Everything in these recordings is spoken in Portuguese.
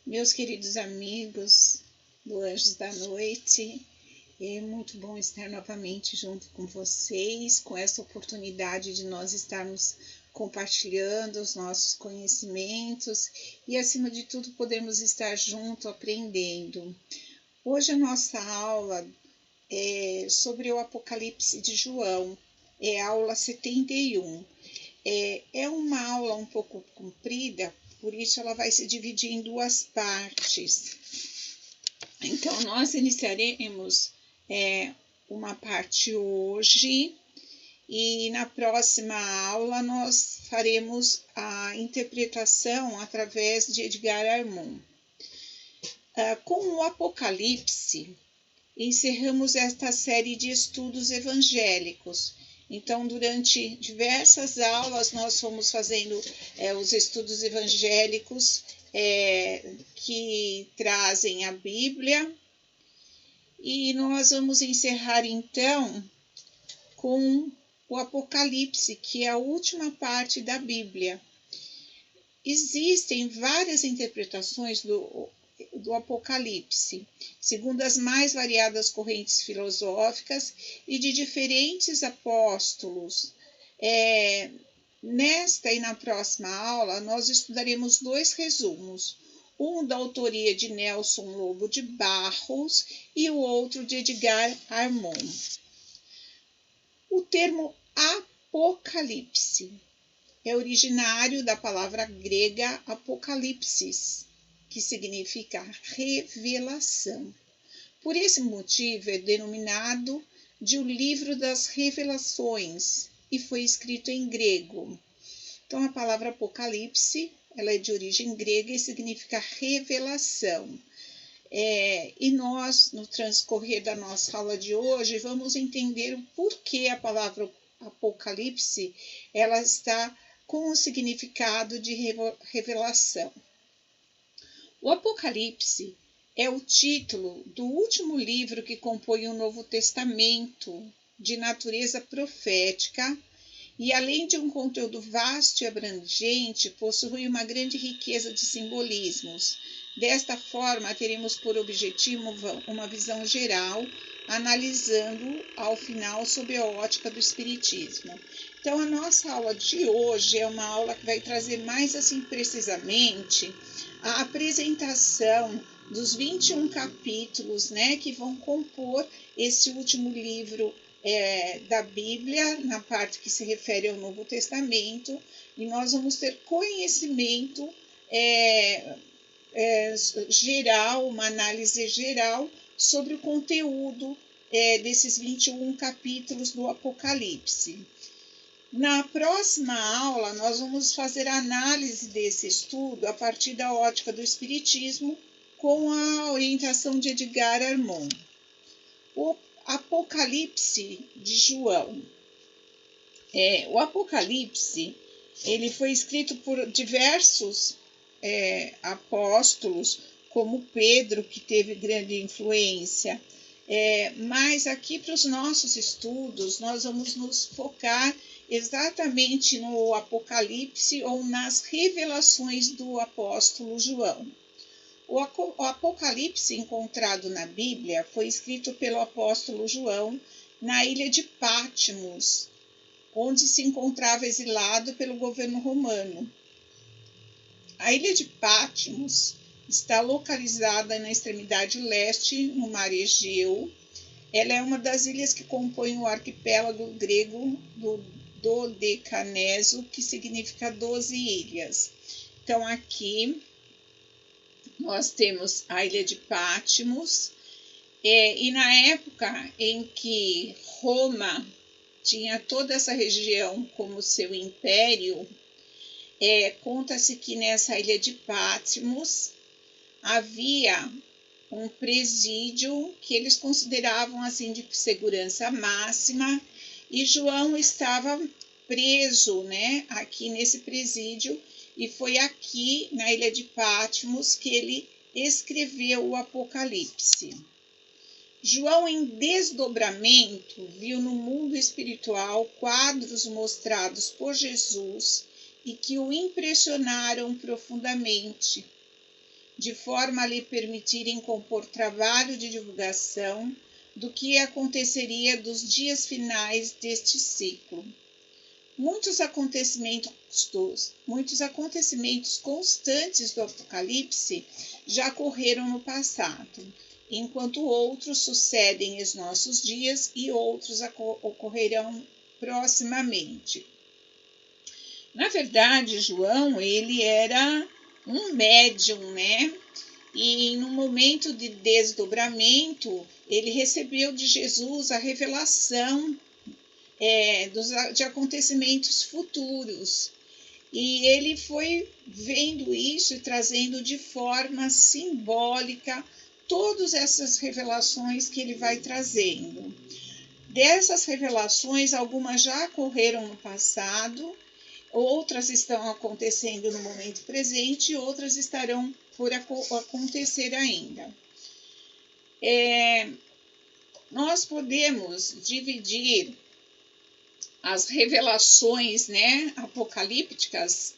Meus queridos amigos do Anjos da Noite, é muito bom estar novamente junto com vocês, com essa oportunidade de nós estarmos compartilhando os nossos conhecimentos e, acima de tudo, podermos estar junto aprendendo. Hoje a nossa aula é sobre o Apocalipse de João, é a aula 71. É uma aula um pouco comprida, por isso ela vai se dividir em duas partes. Então, nós iniciaremos uma parte hoje e na próxima aula nós faremos a interpretação através de Edgar Armond. Com o Apocalipse, encerramos esta série de estudos evangélicos. Então, durante diversas aulas, nós fomos fazendo os estudos evangélicos que trazem a Bíblia. E nós vamos encerrar, então, com o Apocalipse, que é a última parte da Bíblia. Existem várias interpretações do Apocalipse, segundo as mais variadas correntes filosóficas e de diferentes apóstolos. Nesta e na próxima aula, nós estudaremos dois resumos, um da autoria de Nelson Lobo de Barros e o outro de Edgar Armond. O termo Apocalipse é originário da palavra grega apocalipsis, que significa revelação. Por esse motivo é denominado de o livro das revelações e foi escrito em grego. Então a palavra Apocalipse, ela é de origem grega e significa revelação. E nós, no transcorrer da nossa aula de hoje, vamos entender o porquê a palavra Apocalipse ela está com o significado de revelação. O Apocalipse é o título do último livro que compõe o Novo Testamento, de natureza profética, e além de um conteúdo vasto e abrangente, possui uma grande riqueza de simbolismos. Desta forma, teremos por objetivo uma visão geral, analisando ao final sob a ótica do Espiritismo. Então, a nossa aula de hoje é uma aula que vai trazer mais assim precisamente a apresentação dos 21 capítulos, que vão compor esse último livro da Bíblia, na parte que se refere ao Novo Testamento, e nós vamos ter conhecimento geral, uma análise geral sobre o conteúdo desses 21 capítulos do Apocalipse. Na próxima aula, nós vamos fazer a análise desse estudo a partir da ótica do Espiritismo, com a orientação de Edgar Armond. O Apocalipse de João. O Apocalipse ele foi escrito por diversos apóstolos, como Pedro, que teve grande influência. Mas aqui para os nossos estudos, nós vamos nos focar exatamente no Apocalipse ou nas revelações do apóstolo João. O Apocalipse encontrado na Bíblia foi escrito pelo apóstolo João na ilha de Patmos, onde se encontrava exilado pelo governo romano. A ilha de Patmos está localizada na extremidade leste, no mar Egeu. Ela é uma das ilhas que compõem o arquipélago grego do Dodecaneso, que significa 12 ilhas. Então, aqui nós temos a ilha de Patmos, e na época em que Roma tinha toda essa região como seu império, conta-se que nessa ilha de Patmos havia um presídio que eles consideravam assim de segurança máxima, e João estava preso, aqui nesse presídio, e foi aqui na ilha de Patmos que ele escreveu o Apocalipse. João, em desdobramento, viu no mundo espiritual quadros mostrados por Jesus e que o impressionaram profundamente. de forma a lhe permitirem compor trabalho de divulgação do que aconteceria dos dias finais deste ciclo. Muitos acontecimentos constantes do Apocalipse já ocorreram no passado, enquanto outros sucedem em nossos dias e outros ocorrerão proximamente. Na verdade, João, ele era um médium, né? E no momento de desdobramento, ele recebeu de Jesus a revelação de acontecimentos futuros. E ele foi vendo isso e trazendo de forma simbólica todas essas revelações que ele vai trazendo. Dessas revelações, algumas já ocorreram no passado, outras estão acontecendo no momento presente e outras estarão por acontecer ainda. Nós podemos dividir as revelações, né, apocalípticas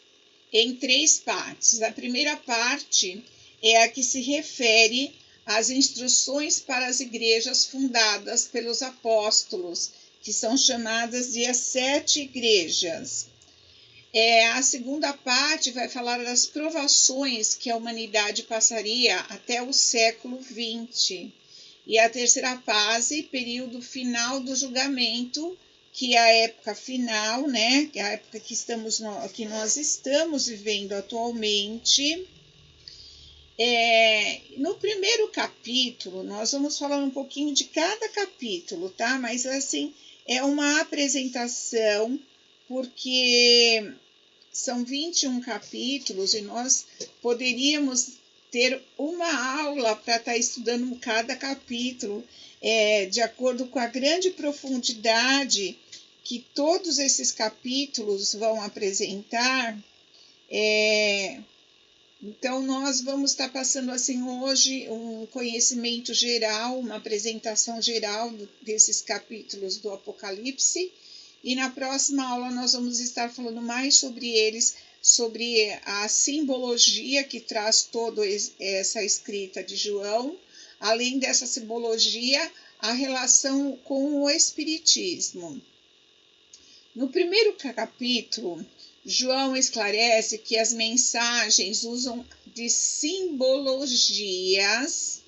em 3 partes. A primeira parte é a que se refere às instruções para as igrejas fundadas pelos apóstolos, que são chamadas de as 7 igrejas. A segunda parte vai falar das provações que a humanidade passaria até o século XX. E a terceira fase, período final do julgamento, que é a época final, né? Que é a época que nós estamos vivendo atualmente. No primeiro capítulo, nós vamos falar um pouquinho de cada capítulo, tá? Mas, assim, é uma apresentação, porque são 21 capítulos e nós poderíamos ter uma aula para estar estudando cada capítulo, de acordo com a grande profundidade que todos esses capítulos vão apresentar. Então, nós vamos estar passando assim hoje um conhecimento geral, uma apresentação geral desses capítulos do Apocalipse, e na próxima aula nós vamos estar falando mais sobre eles, sobre a simbologia que traz toda essa escrita de João, além dessa simbologia, a relação com o Espiritismo. No primeiro capítulo, João esclarece que as mensagens usam de simbologias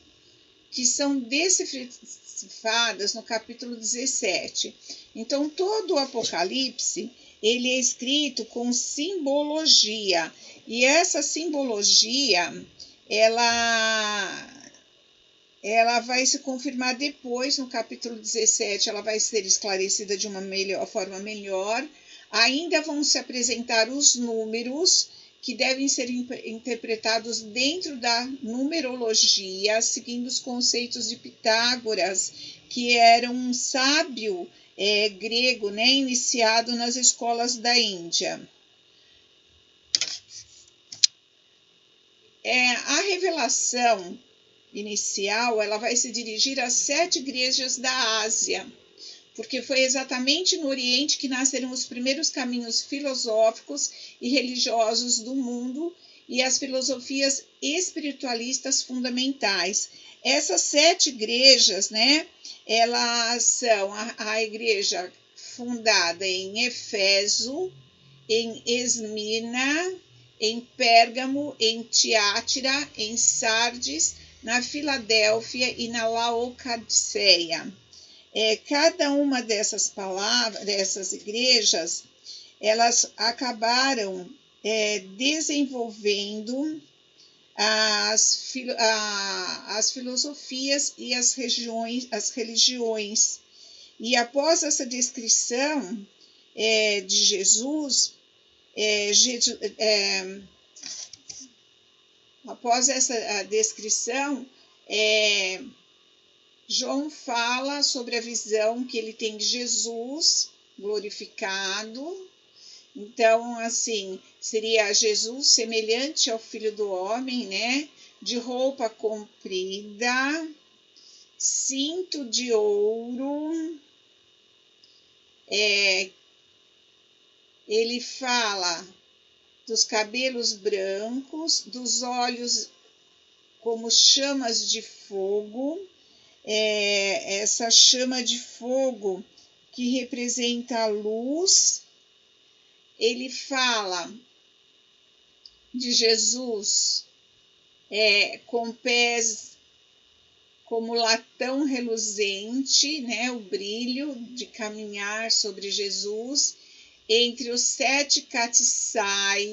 que são decifradas no capítulo 17. Então, todo o Apocalipse ele é escrito com simbologia. E essa simbologia, ela vai se confirmar depois, no capítulo 17, ela vai ser esclarecida de uma forma melhor. Ainda vão se apresentar os números, que devem ser interpretados dentro da numerologia, seguindo os conceitos de Pitágoras, que era um sábio grego, né, iniciado nas escolas da Índia. A revelação inicial ela vai se dirigir às 7 igrejas da Ásia, porque foi exatamente no Oriente que nasceram os primeiros caminhos filosóficos e religiosos do mundo e as filosofias espiritualistas fundamentais. Essas 7 igrejas, né, elas são a igreja fundada em Éfeso, em Esmirna, em Pérgamo, em Tiátira, em Sardes, na Filadélfia e na Laodiceia. Cada uma dessas igrejas, elas acabaram desenvolvendo as filosofias e as religiões. E após essa descrição de Jesus, após essa descrição, João fala sobre a visão que ele tem de Jesus glorificado. Então, assim, seria Jesus semelhante ao Filho do Homem, né? De roupa comprida, cinto de ouro. Ele fala dos cabelos brancos, dos olhos como chamas de fogo. Essa chama de fogo que representa a luz. Ele fala de Jesus com pés como latão reluzente, né, o brilho de caminhar sobre Jesus, entre os sete castiçais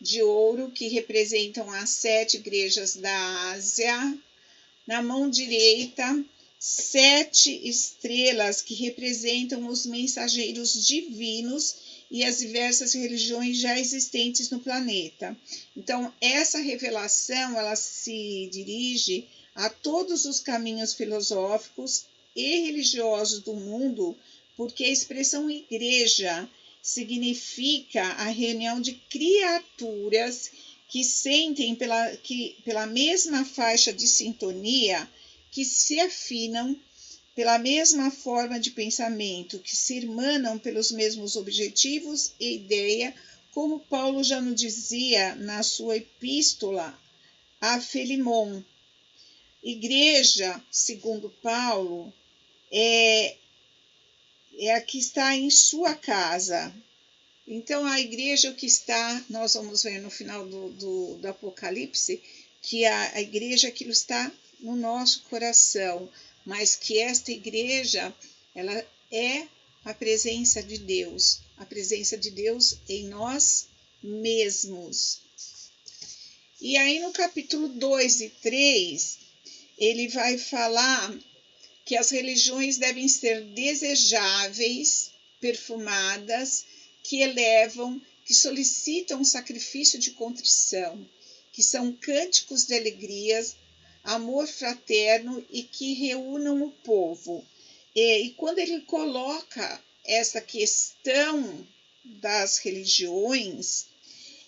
de ouro que representam as 7 igrejas da Ásia. Na mão direita, 7 estrelas que representam os mensageiros divinos e as diversas religiões já existentes no planeta. Então, essa revelação ela se dirige a todos os caminhos filosóficos e religiosos do mundo, porque a expressão igreja significa a reunião de criaturas que sentem pela mesma faixa de sintonia, que se afinam pela mesma forma de pensamento, que se irmanam pelos mesmos objetivos e ideia, como Paulo já nos dizia na sua epístola a Filemon. Igreja, segundo Paulo, é a que está em sua casa. Então, a igreja que está, nós vamos ver no final do Apocalipse, que a igreja aquilo está no nosso coração, mas que esta igreja, ela é a presença de Deus em nós mesmos. E aí no capítulo 2 e 3, ele vai falar que as religiões devem ser desejáveis, perfumadas, que elevam, que solicitam sacrifício de contrição, que são cânticos de alegrias, amor fraterno e que reúnam o povo. E quando ele coloca essa questão das religiões,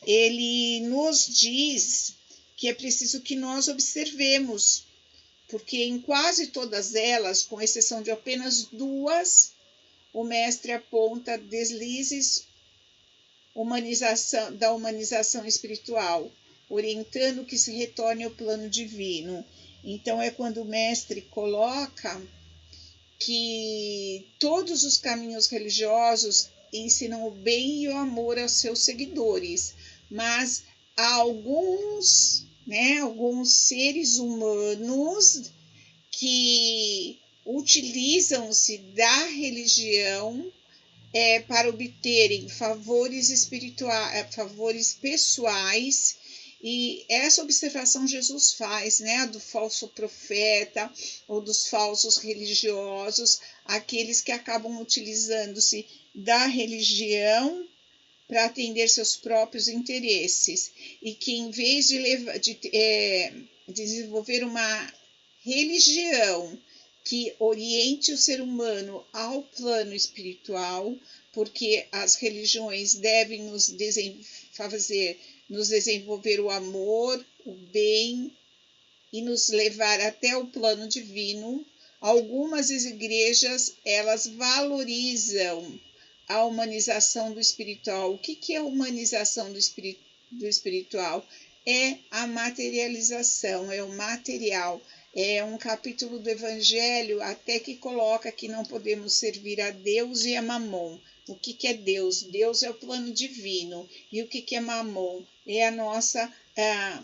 ele nos diz que é preciso que nós observemos, porque em quase todas elas, com exceção de apenas 2, o mestre aponta deslizes da humanização espiritual, orientando que se retorne ao plano divino. Então, é quando o mestre coloca que todos os caminhos religiosos ensinam o bem e o amor aos seus seguidores, mas há alguns seres humanos que utilizam-se da religião para obterem favores espirituais, favores pessoais. E essa observação Jesus faz, né, do falso profeta ou dos falsos religiosos, aqueles que acabam utilizando-se da religião para atender seus próprios interesses e que, em vez de desenvolver uma religião que oriente o ser humano ao plano espiritual, porque as religiões devem nos desenvolver o amor, o bem e nos levar até o plano divino. Algumas igrejas, elas valorizam a humanização do espiritual. O que é a humanização do espiritual? É a materialização, é o material. É um capítulo do Evangelho até que coloca que não podemos servir a Deus e a Mamon. O que é Deus? Deus é o plano divino. E o que é Mamon? É a nossa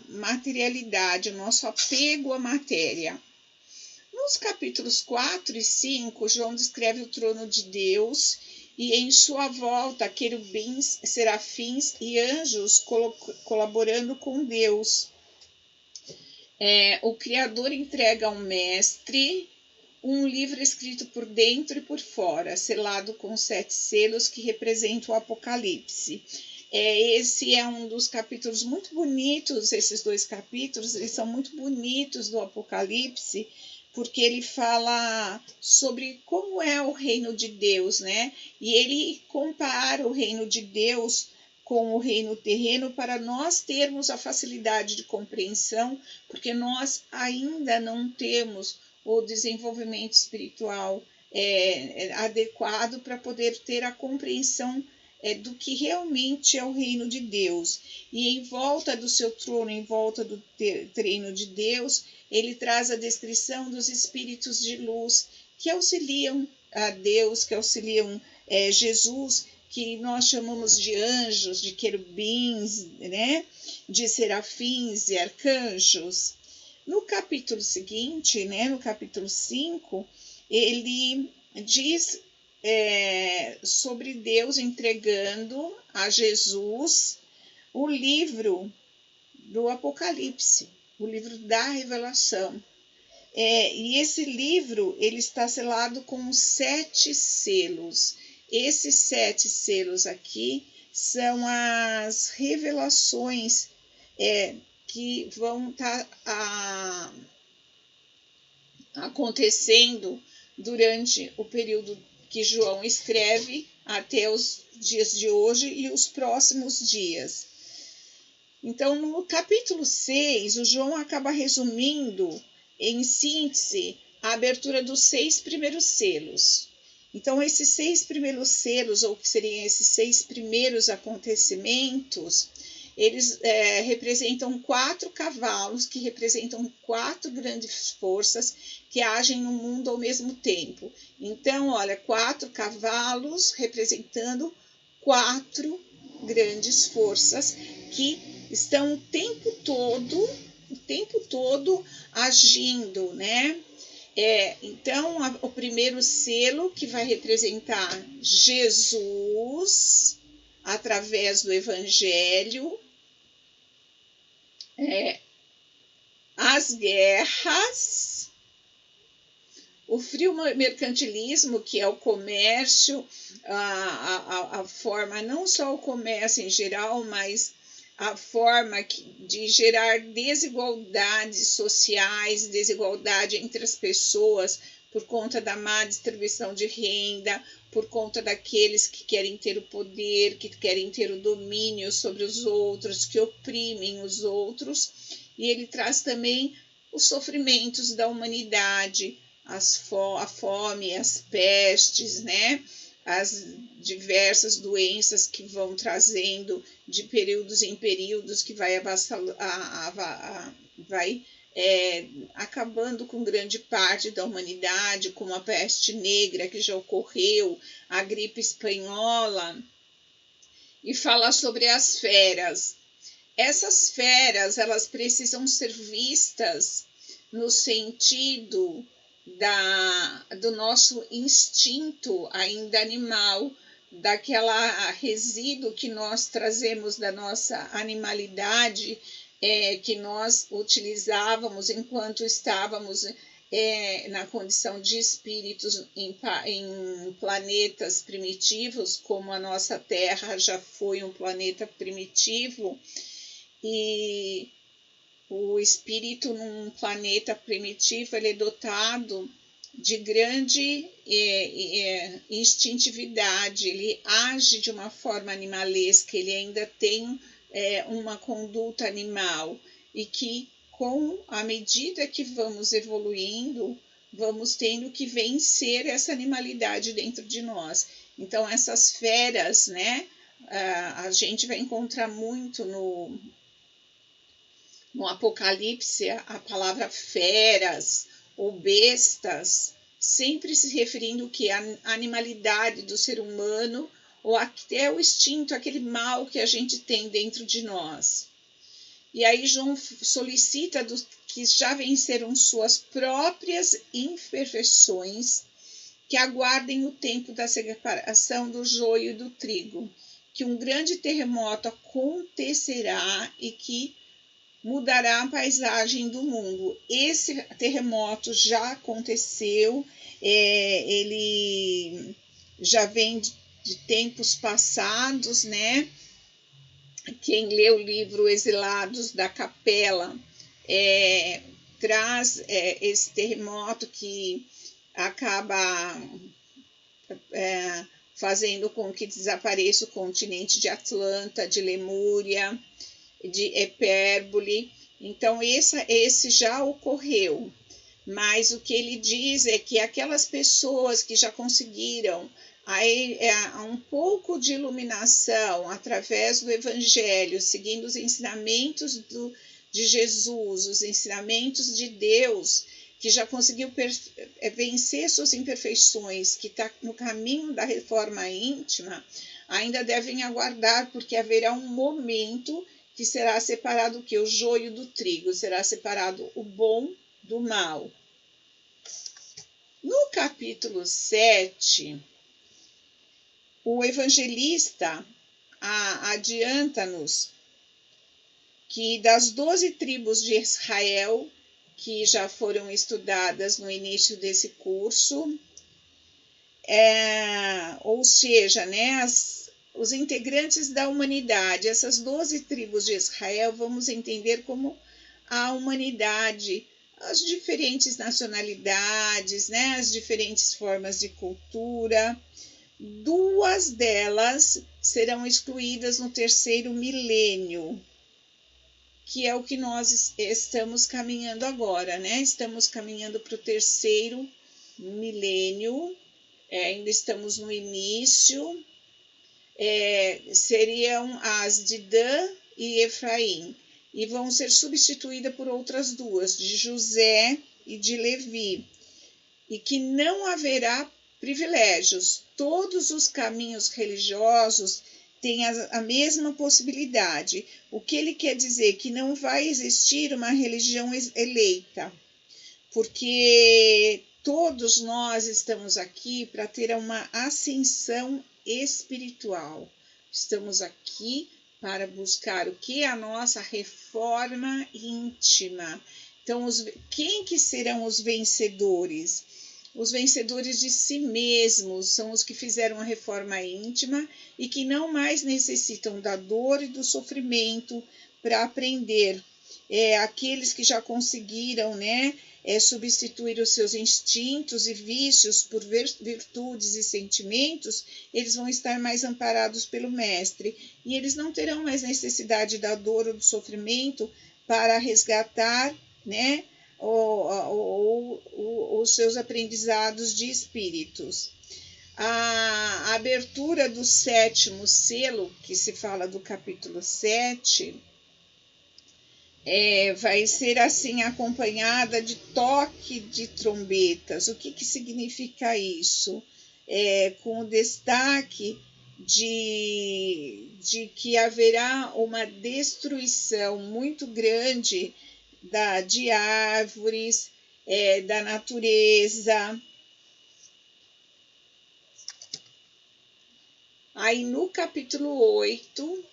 materialidade, o nosso apego à matéria. Nos capítulos 4 e 5, João descreve o trono de Deus e em sua volta querubins, serafins e anjos colaborando com Deus. O Criador entrega ao Mestre um livro escrito por dentro e por fora, selado com 7 selos que representam o Apocalipse. Esse é um dos capítulos muito bonitos, esses 2 capítulos, eles são muito bonitos do Apocalipse, porque ele fala sobre como é o reino de Deus, né? E ele compara o reino de Deus com o reino terreno para nós termos a facilidade de compreensão, porque nós ainda não temos o desenvolvimento espiritual adequado para poder ter a compreensão do que realmente é o reino de Deus. E em volta do seu trono, em volta do reino de Deus, ele traz a descrição dos espíritos de luz que auxiliam a Deus, que auxiliam Jesus, que nós chamamos de anjos, de querubins, né? De serafins e arcanjos. No capítulo seguinte, né, no capítulo 5, ele diz sobre Deus entregando a Jesus o livro do Apocalipse, o livro da Revelação. E esse livro ele está selado com 7 selos. Esses 7 selos aqui são as revelações que vão estar acontecendo durante o período que João escreve até os dias de hoje e os próximos dias. Então, no capítulo 6, o João acaba resumindo, em síntese, a abertura dos 6 primeiros selos. Então, esses 6 primeiros selos, ou que seriam esses 6 primeiros acontecimentos, eles representam 4 cavalos, que representam 4 grandes forças que agem no mundo ao mesmo tempo. Então, olha, 4 cavalos representando 4 grandes forças que estão o tempo todo agindo, né? Então, o primeiro selo que vai representar Jesus através do Evangelho, as guerras, o frio mercantilismo, que é o comércio, a forma, não só o comércio em geral, mas a forma de gerar desigualdades sociais, desigualdade entre as pessoas por conta da má distribuição de renda, por conta daqueles que querem ter o poder, que querem ter o domínio sobre os outros, que oprimem os outros. E ele traz também os sofrimentos da humanidade, a fome, as pestes, né? As diversas doenças que vão trazendo de períodos em períodos, que vai acabando com grande parte da humanidade, como a peste negra que já ocorreu, a gripe espanhola, e fala sobre as feras. Essas feras, elas precisam ser vistas no sentido do nosso instinto ainda animal, daquela resíduo que nós trazemos da nossa animalidade, que nós utilizávamos enquanto estávamos na condição de espíritos em planetas primitivos, como a nossa Terra já foi um planeta primitivo, e o espírito num planeta primitivo ele é dotado de grande instintividade, ele age de uma forma animalesca, ele ainda tem uma conduta animal, e que à medida que vamos evoluindo, vamos tendo que vencer essa animalidade dentro de nós. Então, essas feras, né, a gente vai encontrar muito no Apocalipse a palavra feras ou bestas, sempre se referindo que a animalidade do ser humano, ou até o instinto, aquele mal que a gente tem dentro de nós. E aí João solicita dos que já venceram suas próprias imperfeições, que aguardem o tempo da separação do joio e do trigo, que um grande terremoto acontecerá e que mudará a paisagem do mundo. Esse terremoto já aconteceu, ele já vem de tempos passados, né? Quem lê o livro Exilados da Capela traz esse terremoto que acaba fazendo com que desapareça o continente de Atlanta, de Lemúria, de Hipérbole. Então, esse já ocorreu. Mas o que ele diz é que aquelas pessoas que já conseguiram Aí há um pouco de iluminação através do Evangelho, seguindo os ensinamentos de Jesus, os ensinamentos de Deus, que já conseguiu vencer suas imperfeições, que está no caminho da reforma íntima, ainda devem aguardar, porque haverá um momento que será separado o que? O joio do trigo, será separado o bom do mal. No capítulo 7, o evangelista adianta-nos que das 12 tribos de Israel, que já foram estudadas no início desse curso, ou seja, né, os integrantes da humanidade, essas 12 tribos de Israel, vamos entender como a humanidade, as diferentes nacionalidades, né, as diferentes formas de cultura. 2 delas serão excluídas no 3º milênio, que é o que nós estamos caminhando agora, né? Estamos caminhando para o 3º milênio, ainda estamos no início. Seriam as de Dan e Efraim, e vão ser substituídas por outras 2, de José e de Levi, e que não haverá privilégios. Todos os caminhos religiosos têm a mesma possibilidade. O que ele quer dizer? Que não vai existir uma religião eleita, porque todos nós estamos aqui para ter uma ascensão espiritual. Estamos aqui para buscar o que? A nossa reforma íntima. Então, quem que serão os vencedores? Os vencedores de si mesmos são os que fizeram a reforma íntima e que não mais necessitam da dor e do sofrimento para aprender. Aqueles que já conseguiram, né, substituir os seus instintos e vícios por virtudes e sentimentos, eles vão estar mais amparados pelo Mestre, e eles não terão mais necessidade da dor ou do sofrimento para resgatar, né, os seus aprendizados de espíritos. A abertura do 7º selo, que se fala do capítulo 7, vai ser assim acompanhada de toque de trombetas. O que significa isso? Com o destaque de que haverá uma destruição muito grande de árvores, da natureza. Aí no capítulo 8,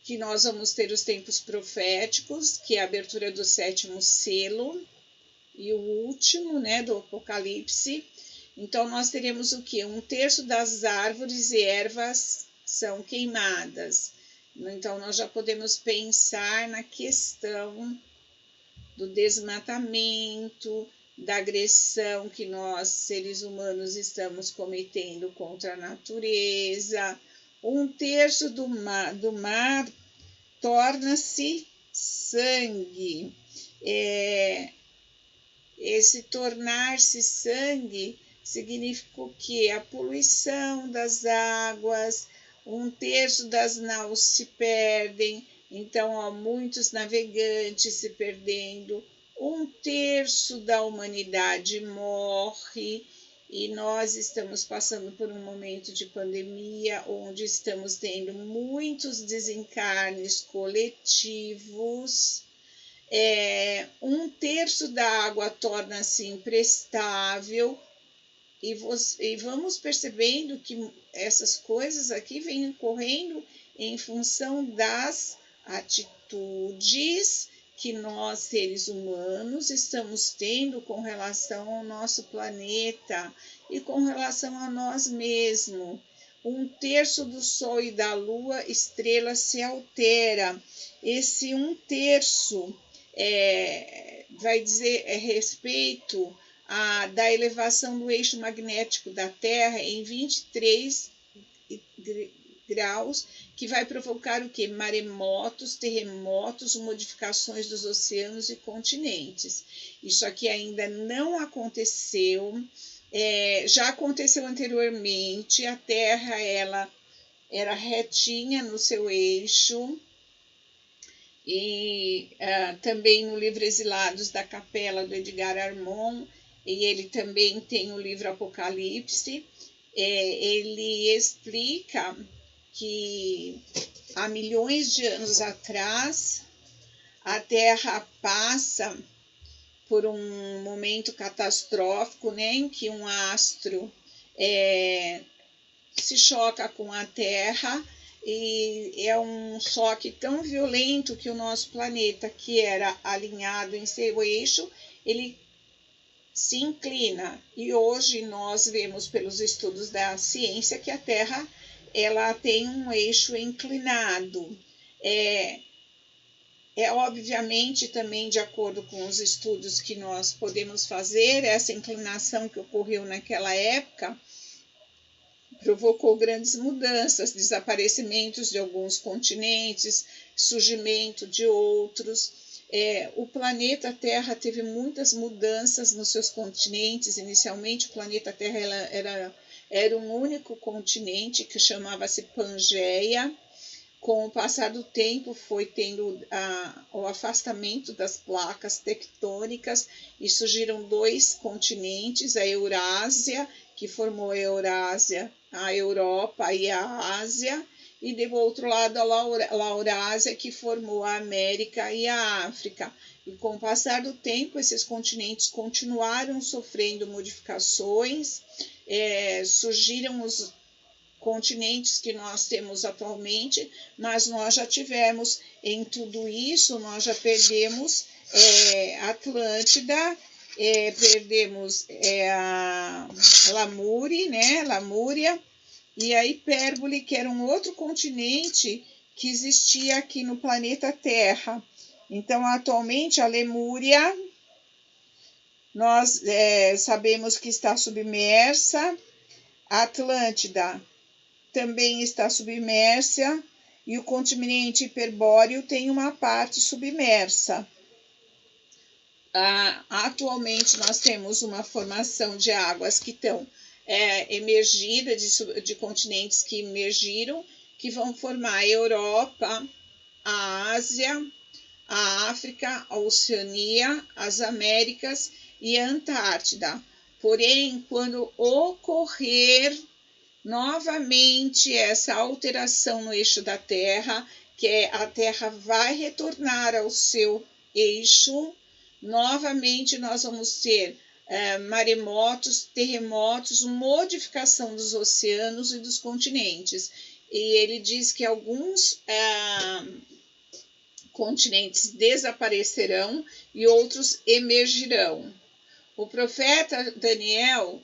que nós vamos ter os tempos proféticos, que é a abertura do 7º selo, e o último, né, do Apocalipse. Então, nós teremos o quê? 1/3 das árvores e ervas são queimadas. Então, nós já podemos pensar na questão do desmatamento, da agressão que nós, seres humanos, estamos cometendo contra a natureza. 1/3 do mar torna-se sangue. Esse tornar-se sangue significa o quê? A poluição das águas, 1/3 das naus se perdem, então há muitos navegantes se perdendo, 1/3 da humanidade morre, e nós estamos passando por um momento de pandemia, onde estamos tendo muitos desencarnes coletivos. 1/3 da água torna-se imprestável, e vamos percebendo que essas coisas aqui vêm ocorrendo em função das atitudes que nós, seres humanos, estamos tendo com relação ao nosso planeta e com relação a nós mesmos. 1/3 do Sol e da Lua, estrela, se altera. Esse 1/3 vai dizer respeito da elevação do eixo magnético da Terra em 23 graus, que vai provocar o quê? Maremotos, terremotos, modificações dos oceanos e continentes. Isso aqui ainda não aconteceu, Já aconteceu anteriormente, a Terra ela era retinha no seu eixo, e também no livro Exilados da Capela, do Edgar Armond, e ele também tem o livro Apocalipse, ele explica que há milhões de anos atrás a Terra passa por um momento catastrófico, né, em que um astro se choca com a Terra, e é um choque tão violento que o nosso planeta, que era alinhado em seu eixo, ele se inclina. E hoje nós vemos pelos estudos da ciência que a Terra ela tem um eixo inclinado. Obviamente também de acordo com os estudos que nós podemos fazer, essa inclinação que ocorreu naquela época provocou grandes mudanças, desaparecimentos de alguns continentes, surgimento de outros. O planeta Terra teve muitas mudanças nos seus continentes. Inicialmente, o planeta Terra era um único continente que chamava-se Pangeia. Com o passar do tempo, foi tendo o afastamento das placas tectônicas e surgiram 2 continentes, a Eurásia, que formou a Eurásia, a Europa e a Ásia, e do outro lado a Laurásia, que formou a América e a África. E com o passar do tempo, esses continentes continuaram sofrendo modificações, surgiram os continentes que nós temos atualmente, mas nós já tivemos em tudo isso, nós já perdemos Atlântida, perdemos a Lamúria, e a Hipérbole, que era um outro continente que existia aqui no planeta Terra. Então, atualmente, a Lemúria, nós sabemos que está submersa, a Atlântida também está submersa, e o continente hiperbóreo tem uma parte submersa. Atualmente nós temos uma formação de águas que estão emergidas, de continentes que emergiram, que vão formar a Europa, a Ásia, a África, a Oceania, as Américas e a Antártida. Porém, quando ocorrer novamente essa alteração no eixo da Terra, que a Terra vai retornar ao seu eixo, novamente nós vamos ter maremotos, terremotos, modificação dos oceanos e dos continentes. E ele diz que alguns continentes desaparecerão e outros emergirão. O profeta Daniel,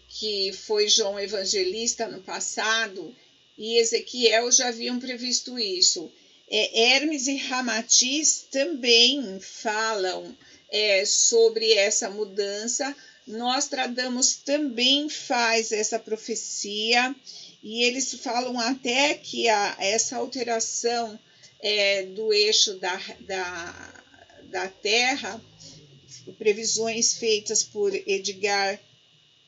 que foi João Evangelista no passado, e Ezequiel já haviam previsto isso. Hermes e Ramatiz também falam sobre essa mudança. Nostradamus também faz essa profecia, e eles falam até que essa alteração do eixo da Terra, previsões feitas por Edgar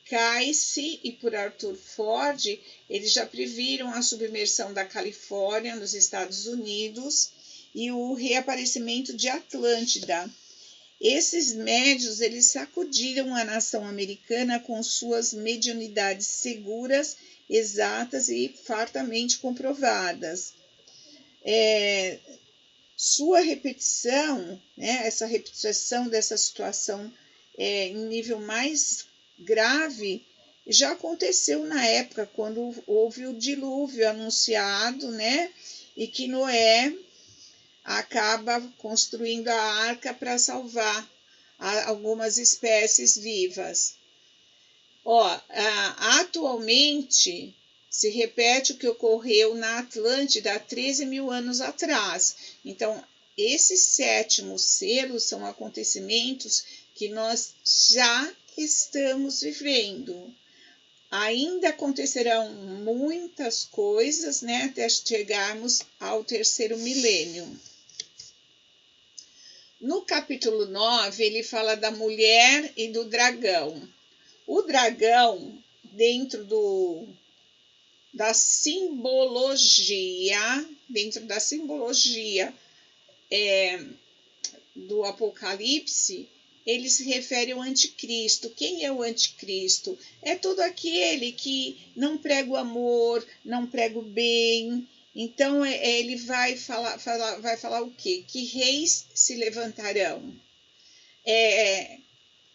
Cayce e por Arthur Ford, eles já previram a submersão da Califórnia nos Estados Unidos e o reaparecimento de Atlântida. Esses médios, eles sacudiram a nação americana com suas mediunidades seguras, exatas e fartamente comprovadas. Sua repetição, essa repetição dessa situação em nível mais grave, já aconteceu na época, quando houve o dilúvio anunciado, e que Noé acaba construindo a arca para salvar algumas espécies vivas. Atualmente, se repete o que ocorreu na Atlântida há 13 mil anos atrás. Então, esses 7º selos são acontecimentos que nós já estamos vivendo. Ainda acontecerão muitas coisas, até chegarmos ao 3º milênio. No capítulo 9, ele fala da mulher e do dragão. O dragão, dentro da simbologia do Apocalipse, ele se refere ao anticristo. Quem é o anticristo? É todo aquele que não prega o amor, não prega o bem. Então ele vai falar o quê? Que reis se levantarão.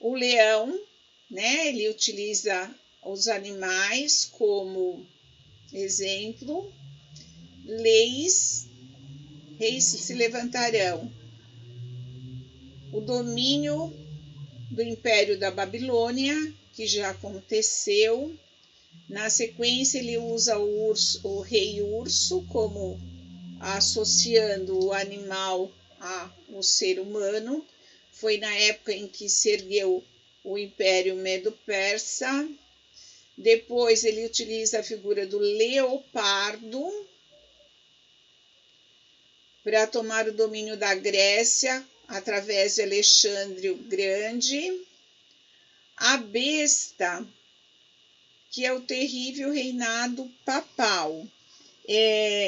O leão, né? Ele utiliza os animais como exemplo. Reis se levantarão. O domínio do Império da Babilônia, que já aconteceu. Na sequência, ele usa o rei urso, como associando o animal ao ser humano. Foi na época em que se ergueu o Império Medo-Persa. Depois, ele utiliza a figura do leopardo para tomar o domínio da Grécia através de Alexandre o Grande. A besta, que é o terrível reinado papal.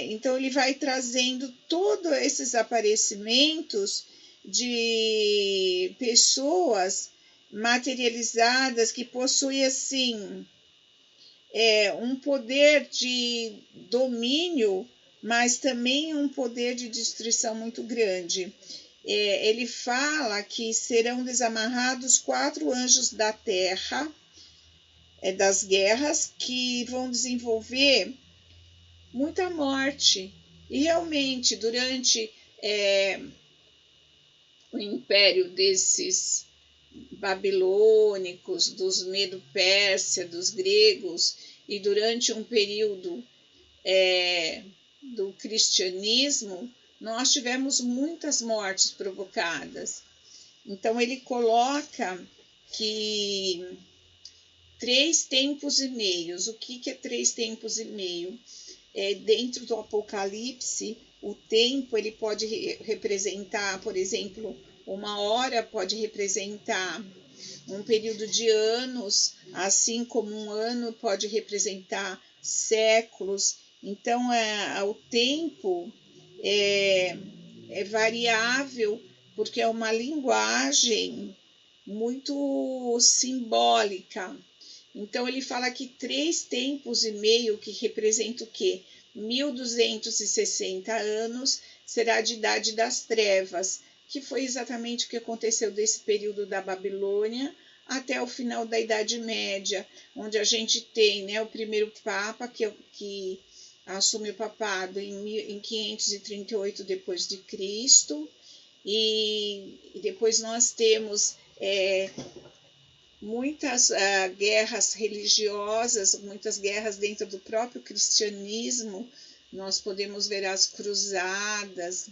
Então, ele vai trazendo todos esses aparecimentos de pessoas materializadas que possuem, assim, um poder de domínio, mas também um poder de destruição muito grande. Ele fala que serão desamarrados 4 anjos da terra, das guerras, que vão desenvolver muita morte. E realmente, durante o império desses babilônicos, dos Medo-Pérsia, dos gregos, e durante um período do cristianismo, nós tivemos muitas mortes provocadas. Então, ele coloca que 3 tempos e meios. O que é 3 tempos e meio? Dentro do Apocalipse, o tempo ele pode representar, por exemplo, 1 hora pode representar um período de anos, assim como um ano pode representar séculos. Então, o tempo é variável, porque é uma linguagem muito simbólica. Então, ele fala que 3 tempos e meio, que representa o quê? 1260 anos, será de idade das trevas, que foi exatamente o que aconteceu desse período da Babilônia até o final da Idade Média, onde a gente tem, né, o primeiro Papa, que assume o papado em 538 depois de Cristo, e depois nós temos muitas guerras religiosas, muitas guerras dentro do próprio cristianismo. Nós podemos ver as cruzadas,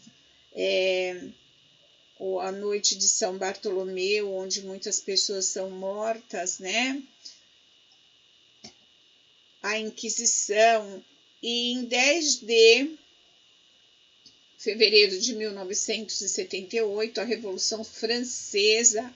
ou a noite de São Bartolomeu, onde muitas pessoas são mortas, né? A Inquisição. E em 10 de fevereiro de 1978, a Revolução Francesa,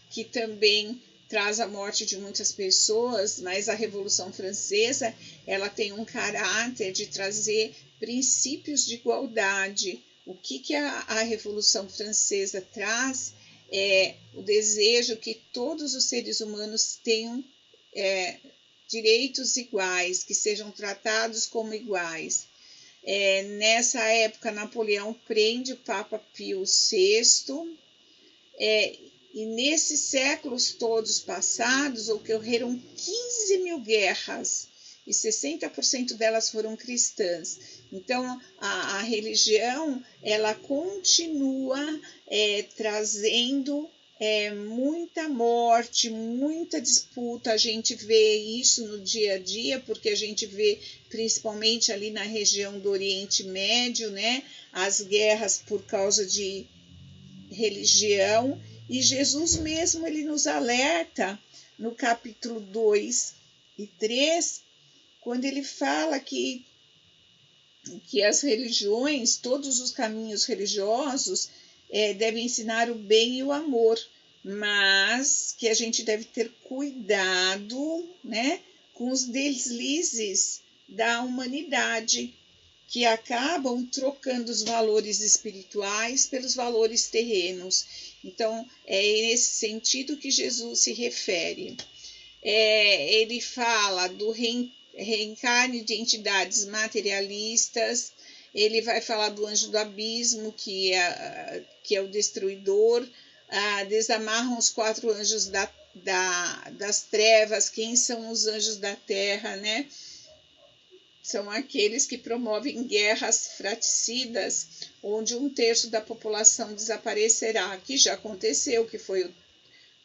que também traz a morte de muitas pessoas, mas a Revolução Francesa, ela tem um caráter de trazer princípios de igualdade. O que a Revolução Francesa traz é o desejo que todos os seres humanos tenham direitos iguais, que sejam tratados como iguais. Nessa época, Napoleão prende o Papa Pio VI, e nesses séculos todos passados ocorreram 15 mil guerras, e 60% delas foram cristãs. Então, a religião, ela continua trazendo muita morte, muita disputa. A gente vê isso no dia a dia, porque a gente vê principalmente ali na região do Oriente Médio, né, as guerras por causa de religião. E Jesus mesmo, ele nos alerta no capítulo 2 e 3, quando ele fala que as religiões, todos os caminhos religiosos devem ensinar o bem e o amor. mas que a gente deve ter cuidado, né, com os deslizes da humanidade, que acabam trocando os valores espirituais pelos valores terrenos. Então, é nesse sentido que Jesus se refere. Ele fala do reencarne de entidades materialistas, ele vai falar do anjo do abismo, que é o destruidor, desamarram os 4 anjos das trevas. Quem são os anjos da terra, né? São aqueles que promovem guerras fratricidas, onde 1/3 da população desaparecerá, que já aconteceu, que foi o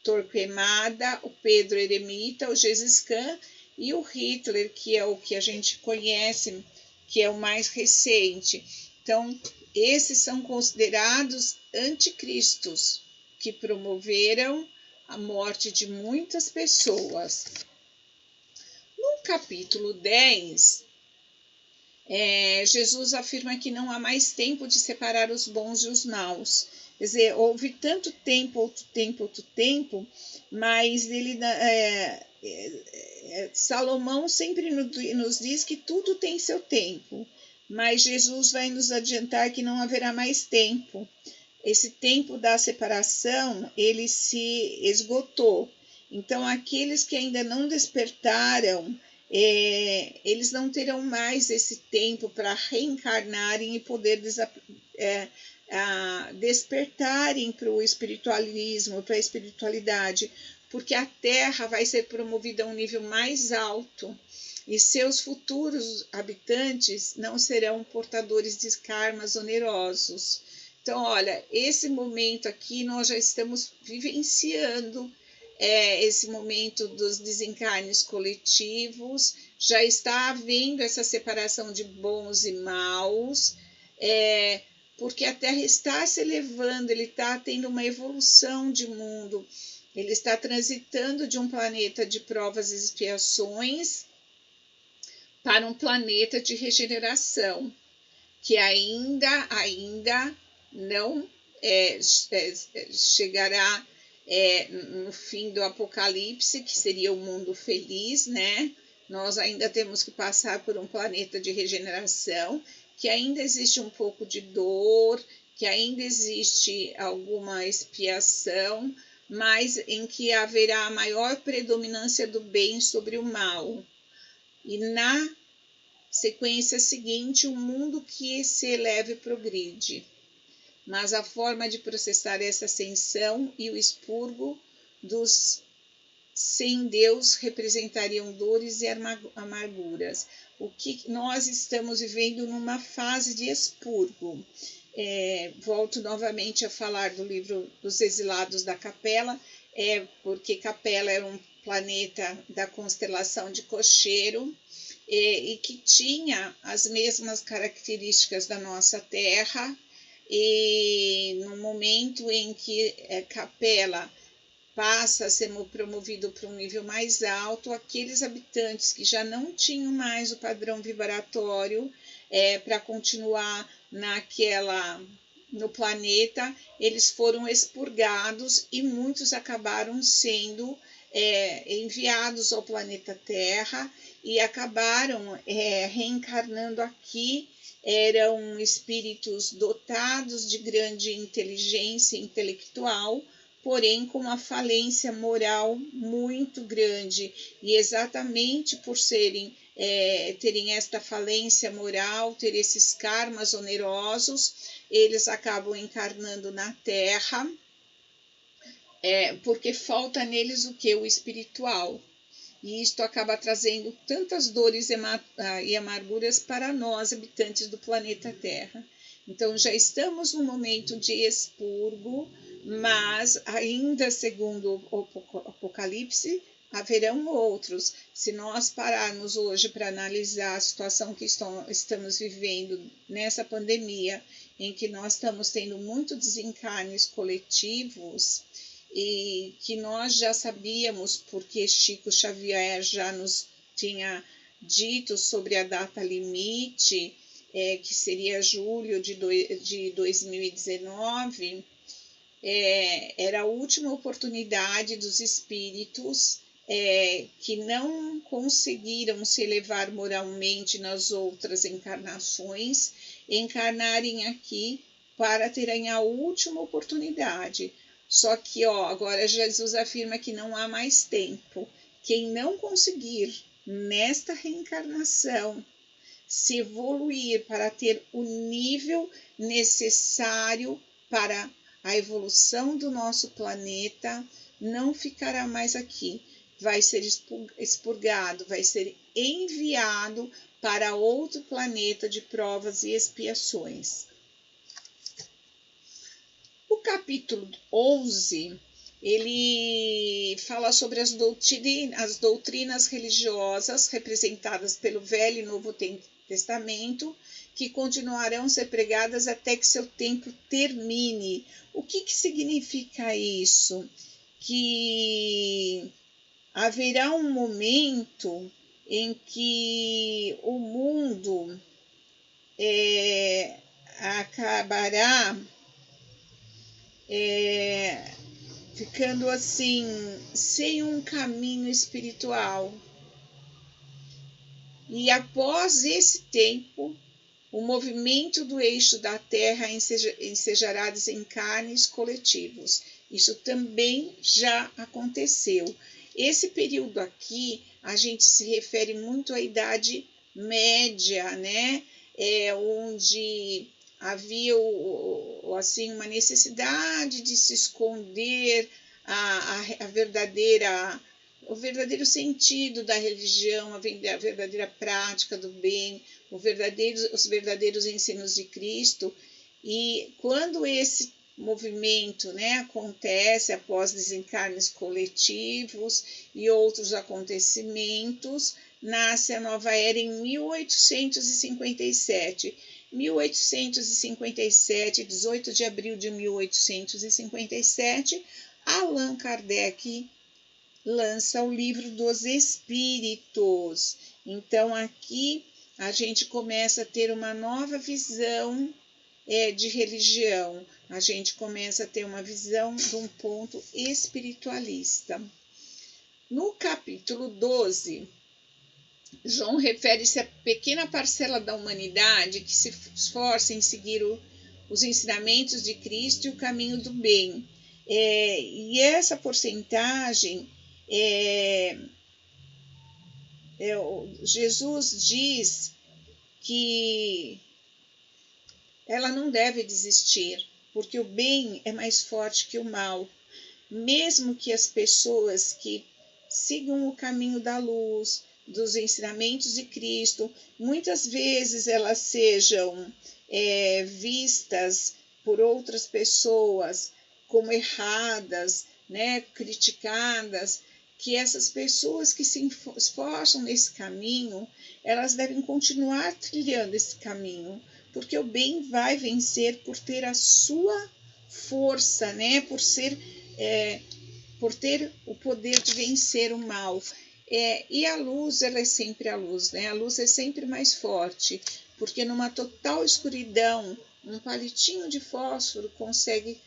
Torquemada, o Pedro Eremita, o Gengis Khan e o Hitler, que é o que a gente conhece, que é o mais recente. Então, esses são considerados anticristos, que promoveram a morte de muitas pessoas. No capítulo 10, Jesus afirma que não há mais tempo de separar os bons e os maus. Quer dizer, houve tanto tempo, outro tempo, mas Salomão sempre nos diz que tudo tem seu tempo, mas Jesus vai nos adiantar que não haverá mais tempo. Esse tempo da separação, ele se esgotou. Então, aqueles que ainda não despertaram, eles não terão mais esse tempo para reencarnarem e poder despertarem para o espiritualismo, para a espiritualidade, porque a Terra vai ser promovida a um nível mais alto e seus futuros habitantes não serão portadores de karmas onerosos. Então, olha, esse momento aqui nós já estamos vivenciando esse momento dos desencarnes coletivos, já está havendo essa separação de bons e maus, porque a Terra está se elevando, ele está tendo uma evolução de mundo, ele está transitando de um planeta de provas e expiações para um planeta de regeneração, que ainda não chegará no fim do Apocalipse, que seria o mundo feliz, né? Nós ainda temos que passar por um planeta de regeneração, que ainda existe um pouco de dor, que ainda existe alguma expiação, mas em que haverá a maior predominância do bem sobre o mal. E na sequência seguinte, um mundo que se eleva e progride. Mas a forma de processar essa ascensão e o expurgo dos sem Deus representariam dores e amarguras. O que nós estamos vivendo numa fase de expurgo. Volto novamente a falar do livro dos Exilados da Capela, porque Capela era um planeta da constelação de Cocheiro, e que tinha as mesmas características da nossa Terra, e no momento em que Capela passa a ser promovido para um nível mais alto, aqueles habitantes que já não tinham mais o padrão vibratório para continuar no planeta, eles foram expurgados e muitos acabaram sendo enviados ao planeta Terra e acabaram reencarnando aqui. Eram espíritos dotados de grande inteligência intelectual, porém com uma falência moral muito grande. E exatamente por terem esta falência moral, ter esses karmas onerosos, eles acabam encarnando na Terra, porque falta neles o que? O espiritual. E isto acaba trazendo tantas dores e amarguras para nós, habitantes do planeta Terra. Então, já estamos num momento de expurgo, mas ainda, segundo o Apocalipse, haverão outros. Se nós pararmos hoje para analisar a situação que estamos vivendo nessa pandemia, em que nós estamos tendo muitos desencarnes coletivos, e que nós já sabíamos, porque Chico Xavier já nos tinha dito sobre a data limite, que seria julho de 2019, era a última oportunidade dos espíritos que não conseguiram se elevar moralmente nas outras encarnações, encarnarem aqui para terem a última oportunidade. Só que agora Jesus afirma que não há mais tempo. Quem não conseguir nesta reencarnação se evoluir para ter o nível necessário para a evolução do nosso planeta, não ficará mais aqui. Vai ser expurgado, vai ser enviado para outro planeta de provas e expiações. O capítulo 11, ele fala sobre as doutrinas religiosas representadas pelo Velho e Novo Testamento, que continuarão a ser pregadas até que seu tempo termine. O que significa isso? Que haverá um momento em que o mundo acabará ficando assim, sem um caminho espiritual. E após esse tempo, o movimento do eixo da Terra ensejará desencarnes coletivos. Isso também já aconteceu. Esse período aqui, a gente se refere muito à Idade Média, né? Onde havia assim, uma necessidade de se esconder o verdadeiro sentido da religião, a verdadeira prática do bem, os verdadeiros ensinos de Cristo. E quando esse movimento, né, acontece após desencarnes coletivos e outros acontecimentos, nasce a nova era em 1857. 1857, 18 de abril de 1857, Allan Kardec lança o Livro dos Espíritos. Então, aqui a gente começa a ter uma nova visão de religião. A gente começa a ter uma visão de um ponto espiritualista. No capítulo 12, João refere-se à pequena parcela da humanidade que se esforça em seguir os ensinamentos de Cristo e o caminho do bem. E essa porcentagem, Jesus diz que ela não deve desistir, porque o bem é mais forte que o mal. Mesmo que as pessoas que sigam o caminho da luz, dos ensinamentos de Cristo, muitas vezes elas sejam vistas por outras pessoas como erradas, né, criticadas, que essas pessoas que se esforçam nesse caminho, elas devem continuar trilhando esse caminho, porque o bem vai vencer por ter a sua força, né, por ter o poder de vencer o mal. E a luz, ela é sempre a luz, né? A luz é sempre mais forte, porque numa total escuridão, um palitinho de fósforo consegue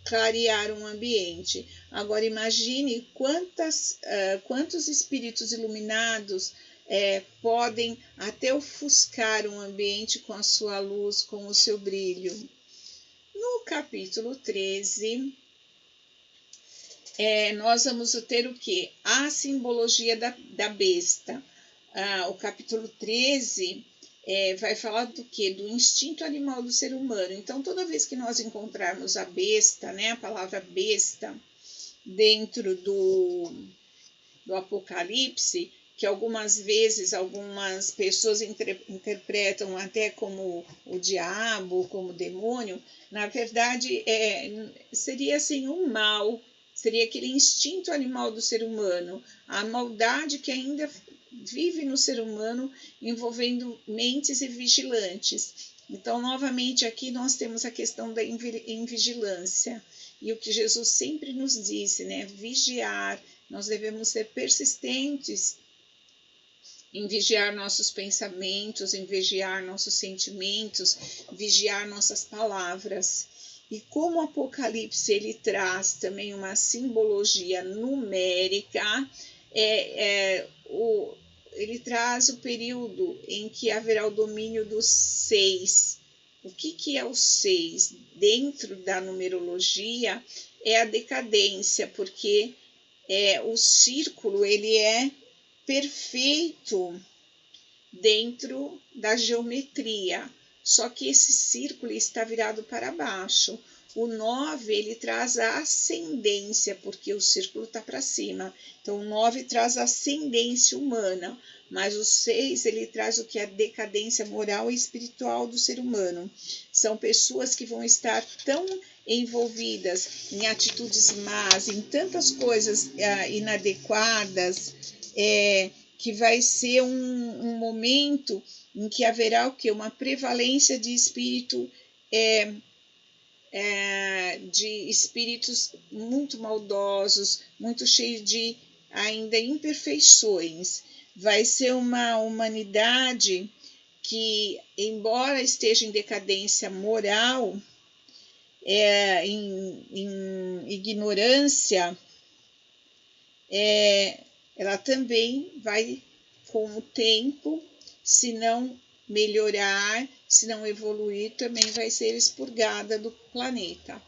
clarear um ambiente. Agora imagine quantos espíritos iluminados podem até ofuscar um ambiente com a sua luz, com o seu brilho. No capítulo 13, nós vamos ter o quê? A simbologia da besta. O capítulo 13 vai falar do quê? Do instinto animal do ser humano. Então, toda vez que nós encontrarmos a besta, né, a palavra besta, dentro do Apocalipse, que algumas vezes algumas pessoas interpretam até como o diabo, como o demônio, na verdade seria assim um mal, seria aquele instinto animal do ser humano, a maldade que ainda vive no ser humano, envolvendo mentes e vigilantes. Então, novamente, aqui nós temos a questão da invigilância. E o que Jesus sempre nos disse, né? Vigiar. Nós devemos ser persistentes em vigiar nossos pensamentos, em vigiar nossos sentimentos, vigiar nossas palavras. E como o Apocalipse ele traz também uma simbologia numérica, ele traz o período em que haverá o domínio dos 6. O que é o 6? Dentro da numerologia é a decadência, porque o círculo ele é perfeito dentro da geometria, só que esse círculo está virado para baixo. O 9 ele traz a ascendência, porque o círculo está para cima. Então, o 9 traz a ascendência humana, mas o 6 ele traz o que é a decadência moral e espiritual do ser humano. São pessoas que vão estar tão envolvidas em atitudes más, em tantas coisas inadequadas, que vai ser um momento em que haverá o quê? Uma prevalência de espírito, de espíritos muito maldosos, muito cheios de ainda imperfeições. Vai ser uma humanidade que, embora esteja em decadência moral, em ignorância, ela também vai, com o tempo, se não melhorar, se não evoluir, também vai ser expurgada do planeta.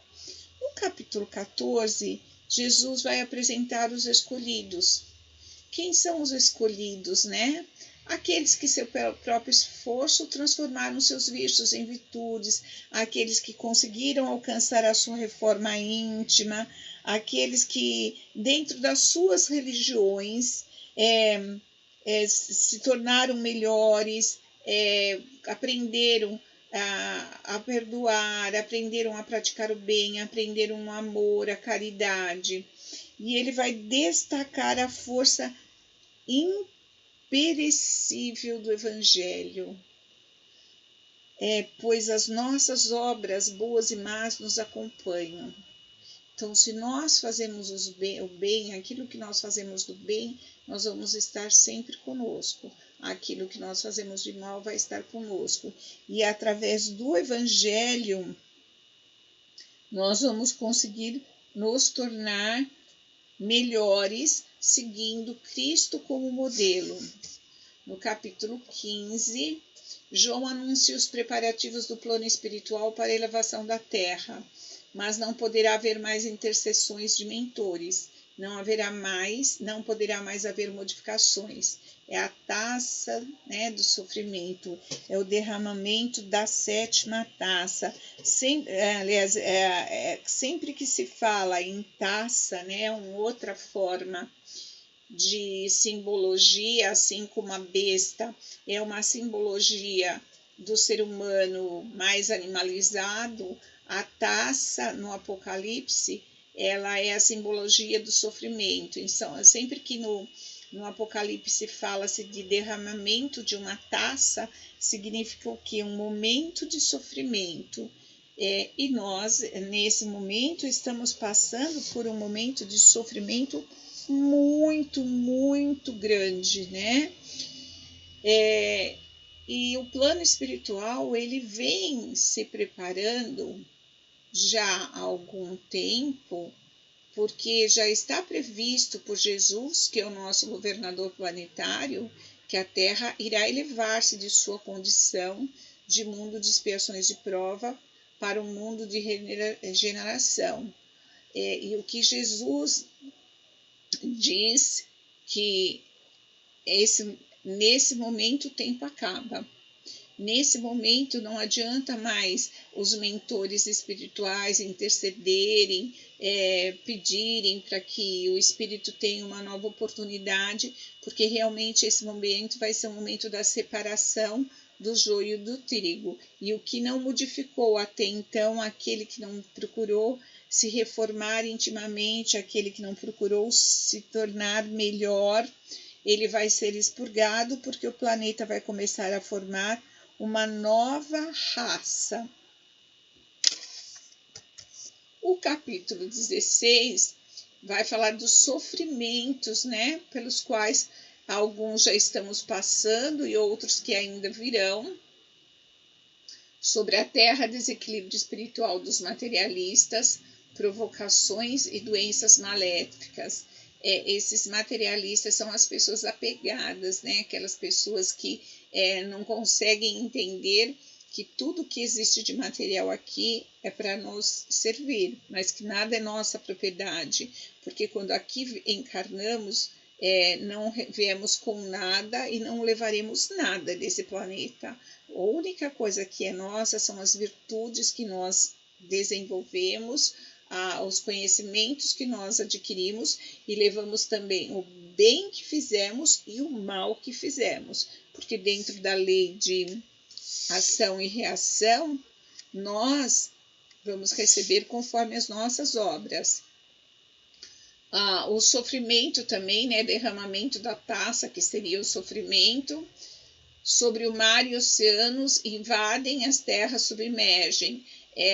No capítulo 14, Jesus vai apresentar os escolhidos. Quem são os escolhidos, né? Aqueles que, seu próprio esforço, transformaram seus vícios em virtudes, aqueles que conseguiram alcançar a sua reforma íntima, aqueles que, dentro das suas religiões, se tornaram melhores, aprenderam a perdoar, aprenderam a praticar o bem, aprenderam o amor, a caridade. E ele vai destacar a força imperecível do Evangelho, pois as nossas obras boas e más nos acompanham. Então, se nós fazemos o bem, aquilo que nós fazemos do bem, nós vamos estar sempre conosco. Aquilo que nós fazemos de mal vai estar conosco. E através do Evangelho, nós vamos conseguir nos tornar melhores, seguindo Cristo como modelo. No capítulo 15, João anuncia os preparativos do plano espiritual para a elevação da Terra, mas não poderá haver mais intercessões de mentores, não poderá mais haver modificações. É a taça, né, do sofrimento, é o derramamento da 7ª taça. Sempre que se fala em taça, né, uma outra forma de simbologia, assim como a besta é uma simbologia do ser humano mais animalizado, a taça no Apocalipse ela é a simbologia do sofrimento. Então, sempre que no Apocalipse fala-se de derramamento de uma taça, significa o quê? Um momento de sofrimento. E nós, nesse momento, estamos passando por um momento de sofrimento muito, muito grande, né? E o plano espiritual, ele vem se preparando já há algum tempo, porque já está previsto por Jesus, que é o nosso governador planetário, que a Terra irá elevar-se de sua condição de mundo de expiações de prova para um mundo de regeneração. E o que Jesus diz que nesse momento o tempo acaba. Nesse momento não adianta mais os mentores espirituais intercederem, pedirem para que o espírito tenha uma nova oportunidade, porque realmente esse momento vai ser um momento da separação do joio do trigo. E o que não modificou até então, aquele que não procurou se reformar intimamente, aquele que não procurou se tornar melhor, ele vai ser expurgado, porque o planeta vai começar a formar uma nova raça. O capítulo 16 vai falar dos sofrimentos, né, pelos quais alguns já estamos passando e outros que ainda virão. Sobre a Terra, desequilíbrio espiritual dos materialistas, provocações e doenças maléficas. Esses materialistas são as pessoas apegadas, né? Aquelas pessoas que não conseguem entender que tudo que existe de material aqui é para nos servir, mas que nada é nossa propriedade, porque quando aqui encarnamos, não viemos com nada e não levaremos nada desse planeta. A única coisa que é nossa são as virtudes que nós desenvolvemos, os conhecimentos que nós adquirimos e levamos também o bem que fizemos e o mal que fizemos, porque dentro da lei de ação e reação, nós vamos receber conforme as nossas obras. O sofrimento também, né, derramamento da taça, que seria o sofrimento, sobre o mar e oceanos, invadem as terras, submergem.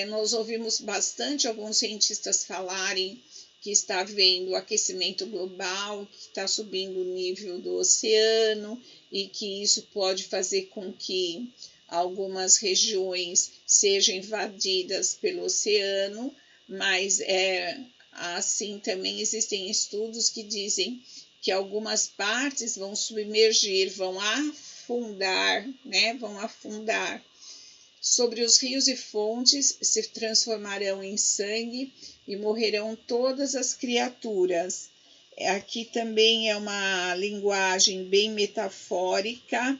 Nós ouvimos bastante alguns cientistas falarem que está havendo aquecimento global, que está subindo o nível do oceano e que isso pode fazer com que algumas regiões sejam invadidas pelo oceano, mas assim também existem estudos que dizem que algumas partes vão submergir, vão afundar, né? Vão afundar. Sobre os rios e fontes se transformarão em sangue e morrerão todas as criaturas. Aqui também é uma linguagem bem metafórica,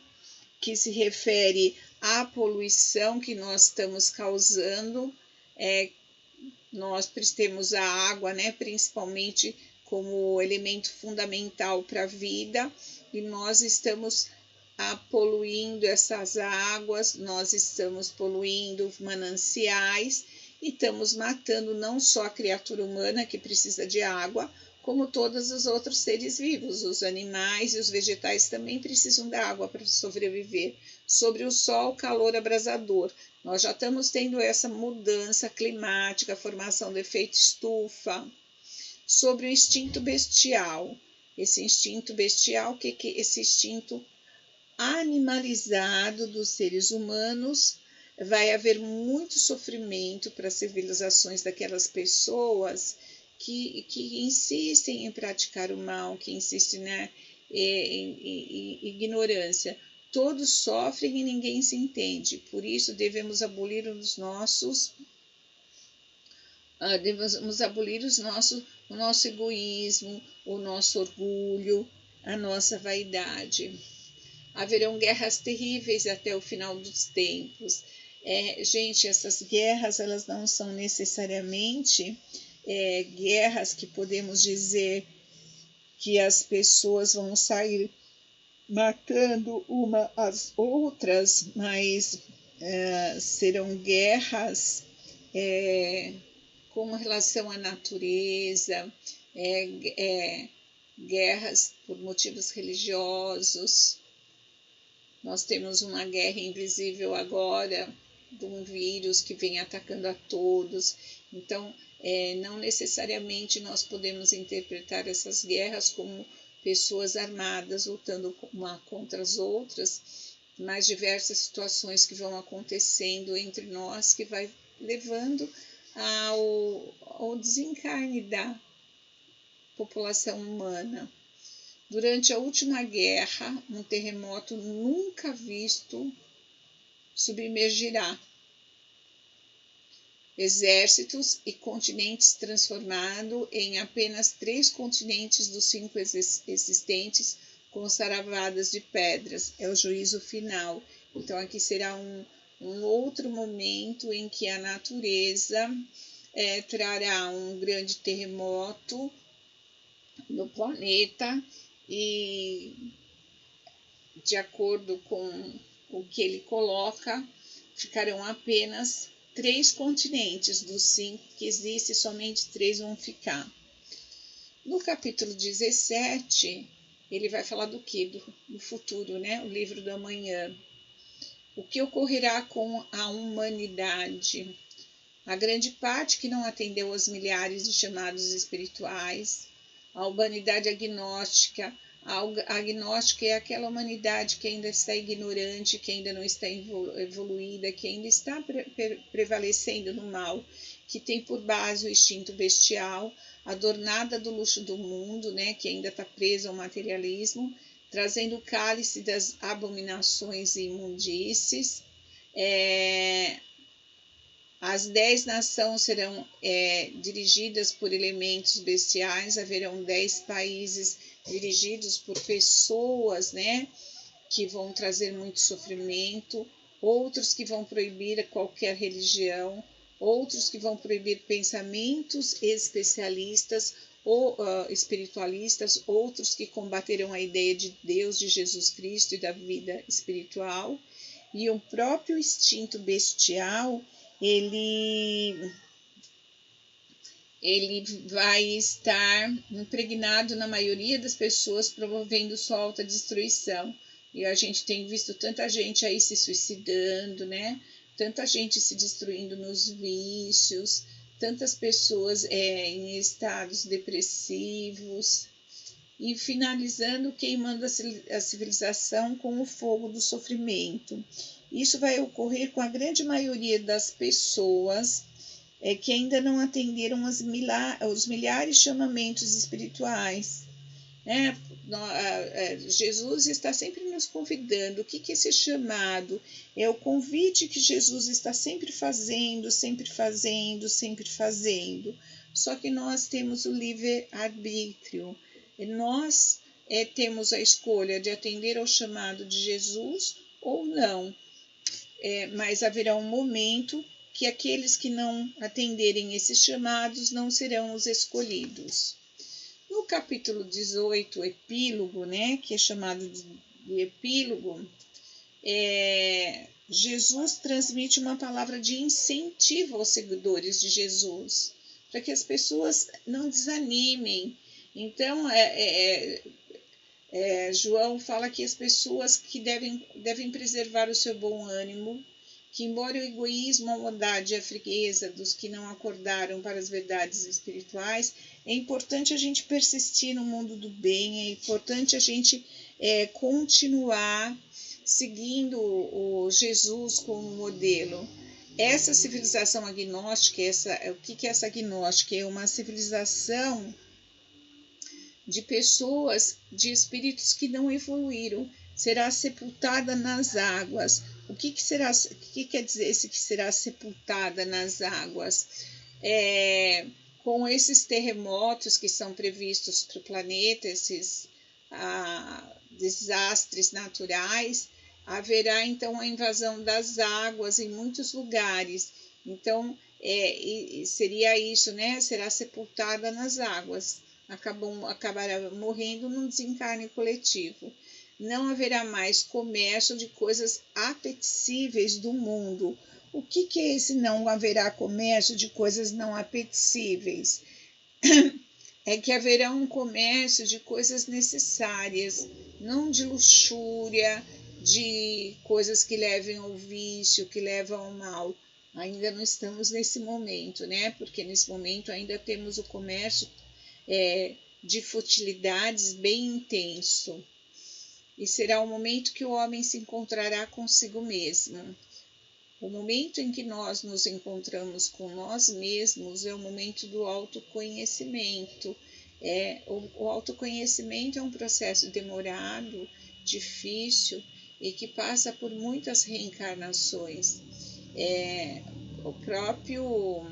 que se refere à poluição que nós estamos causando. Nós temos a água, né, principalmente como elemento fundamental para a vida, e nós estamos poluindo essas águas, nós estamos poluindo mananciais e estamos matando não só a criatura humana que precisa de água, como todos os outros seres vivos. Os animais e os vegetais também precisam da água para sobreviver. Sobre o sol, calor abrasador. Nós já estamos tendo essa mudança climática, a formação do efeito estufa. Sobre o instinto bestial. Esse instinto bestial, o que é esse instinto animalizado dos seres humanos? Vai haver muito sofrimento para as civilizações daquelas pessoas que insistem em praticar o mal, que insistem na ignorância. Todos sofrem e ninguém se entende. Por isso devemos abolir o nosso egoísmo, o nosso orgulho, a nossa vaidade. Haverão guerras terríveis até o final dos tempos. Gente, essas guerras, elas não são necessariamente guerras que podemos dizer que as pessoas vão sair matando uma às outras, mas serão guerras com relação à natureza, guerras por motivos religiosos. Nós temos uma guerra invisível agora, de um vírus que vem atacando a todos. Então, não necessariamente nós podemos interpretar essas guerras como pessoas armadas lutando uma contra as outras, mas diversas situações que vão acontecendo entre nós que vai levando ao desencarne da população humana. Durante a última guerra, um terremoto nunca visto submergirá exércitos e continentes, transformado em apenas 3 continentes dos 5 existentes, com saravadas de pedras. É o juízo final. Então aqui será um outro momento em que a natureza trará um grande terremoto no planeta e, de acordo com o que ele coloca, ficarão apenas 3 continentes dos 5 que existem, somente 3 vão ficar. No capítulo 17, ele vai falar do quê? Do futuro, né? O livro do amanhã. O que ocorrerá com a humanidade? A grande parte que não atendeu aos milhares de chamados espirituais, a humanidade agnóstica, A agnóstica é aquela humanidade que ainda está ignorante, que ainda não está evoluída, que ainda está prevalecendo no mal, que tem por base o instinto bestial, adornada do luxo do mundo, né, que ainda está presa ao materialismo, trazendo o cálice das abominações e imundícies. As 10 nações serão dirigidas por elementos bestiais, haverão 10 países dirigidos por pessoas, né, que vão trazer muito sofrimento, outros que vão proibir qualquer religião, outros que vão proibir pensamentos especialistas ou espiritualistas, outros que combaterão a ideia de Deus, de Jesus Cristo e da vida espiritual. E o próprio instinto bestial, ele vai estar impregnado na maioria das pessoas, promovendo sua autodestruição. E a gente tem visto tanta gente aí se suicidando, né? Tanta gente se destruindo nos vícios, tantas pessoas em estados depressivos. E finalizando, queimando a civilização com o fogo do sofrimento. Isso vai ocorrer com a grande maioria das pessoas que ainda não atenderam os milhares de chamamentos espirituais. Jesus está sempre nos convidando. O que é esse chamado? É o convite que Jesus está sempre fazendo, sempre fazendo, sempre fazendo. Só que nós temos o livre-arbítrio. Nós temos a escolha de atender ao chamado de Jesus ou não. Mas haverá um momento que aqueles que não atenderem esses chamados não serão os escolhidos. No capítulo 18, o epílogo, né, que é chamado de epílogo, Jesus transmite uma palavra de incentivo aos seguidores de Jesus, para que as pessoas não desanimem. Então, João fala que as pessoas que devem preservar o seu bom ânimo, que embora o egoísmo, a maldade e a frieza dos que não acordaram para as verdades espirituais, é importante a gente persistir no mundo do bem, é importante a gente continuar seguindo o Jesus como modelo. Essa civilização agnóstica, o que é essa agnóstica? É uma civilização de pessoas, de espíritos que não evoluíram, será sepultada nas águas. O que quer dizer esse que será sepultada nas águas? Com esses terremotos que são previstos para o planeta, esses desastres naturais, haverá então a invasão das águas em muitos lugares. Então, seria isso, né? Será sepultada nas águas. Acabará morrendo num desencarne coletivo. Não haverá mais comércio de coisas apetecíveis do mundo. O que é esse não haverá comércio de coisas não apetecíveis? É que haverá um comércio de coisas necessárias, não de luxúria, de coisas que levem ao vício, que levam ao mal. Ainda não estamos nesse momento, né? Porque nesse momento ainda temos o comércio de futilidades bem intenso. E será o momento que o homem se encontrará consigo mesmo. O momento em que nós nos encontramos com nós mesmos é o momento do autoconhecimento. O autoconhecimento é um processo demorado, difícil e que passa por muitas reencarnações. O próprio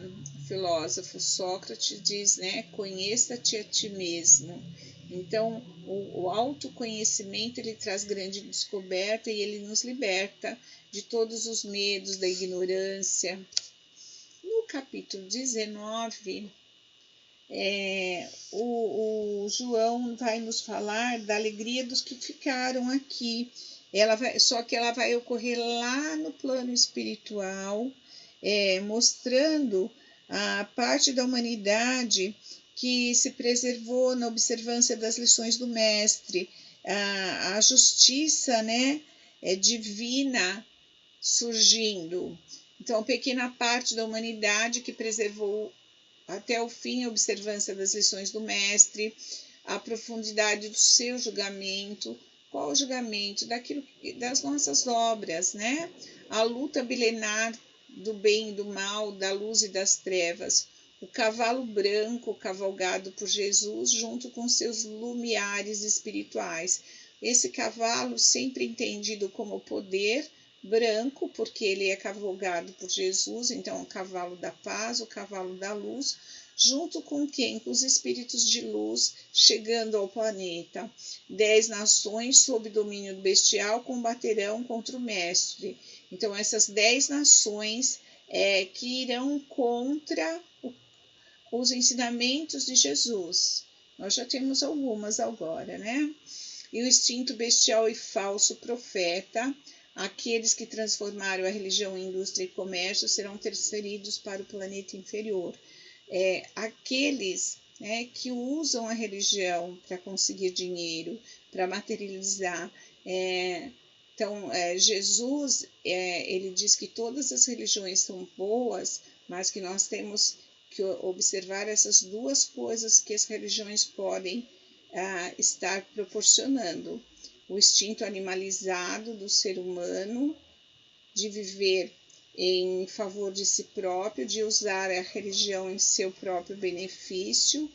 filósofo Sócrates diz, né, conheça-te a ti mesmo. Então, o autoconhecimento, ele traz grande descoberta e ele nos liberta de todos os medos, da ignorância. No capítulo 19, o João vai nos falar da alegria dos que ficaram aqui. Só que ela vai ocorrer lá no plano espiritual, mostrando a parte da humanidade que se preservou na observância das lições do Mestre, a justiça, né, divina surgindo. Então, pequena parte da humanidade que preservou até o fim a observância das lições do Mestre, a profundidade do seu julgamento. Qual o julgamento? Das nossas obras, né? A luta milenar do bem e do mal, da luz e das trevas. O cavalo branco cavalgado por Jesus junto com seus lumiares espirituais. Esse cavalo sempre entendido como poder branco, porque ele é cavalgado por Jesus, então o cavalo da paz, o cavalo da luz, junto com quem? Com os espíritos de luz chegando ao planeta. 10 nações sob domínio bestial combaterão contra o mestre. Então essas 10 nações que irão contra os ensinamentos de Jesus. Nós já temos algumas agora, né? E o instinto bestial e falso profeta, aqueles que transformaram a religião em indústria e comércio, serão transferidos para o planeta inferior. Aqueles que usam a religião para conseguir dinheiro, para materializar. Então, Jesus, ele diz que todas as religiões são boas, mas que nós temos que observar essas duas coisas que as religiões podem estar proporcionando. O instinto animalizado do ser humano de viver em favor de si próprio, de usar a religião em seu próprio benefício.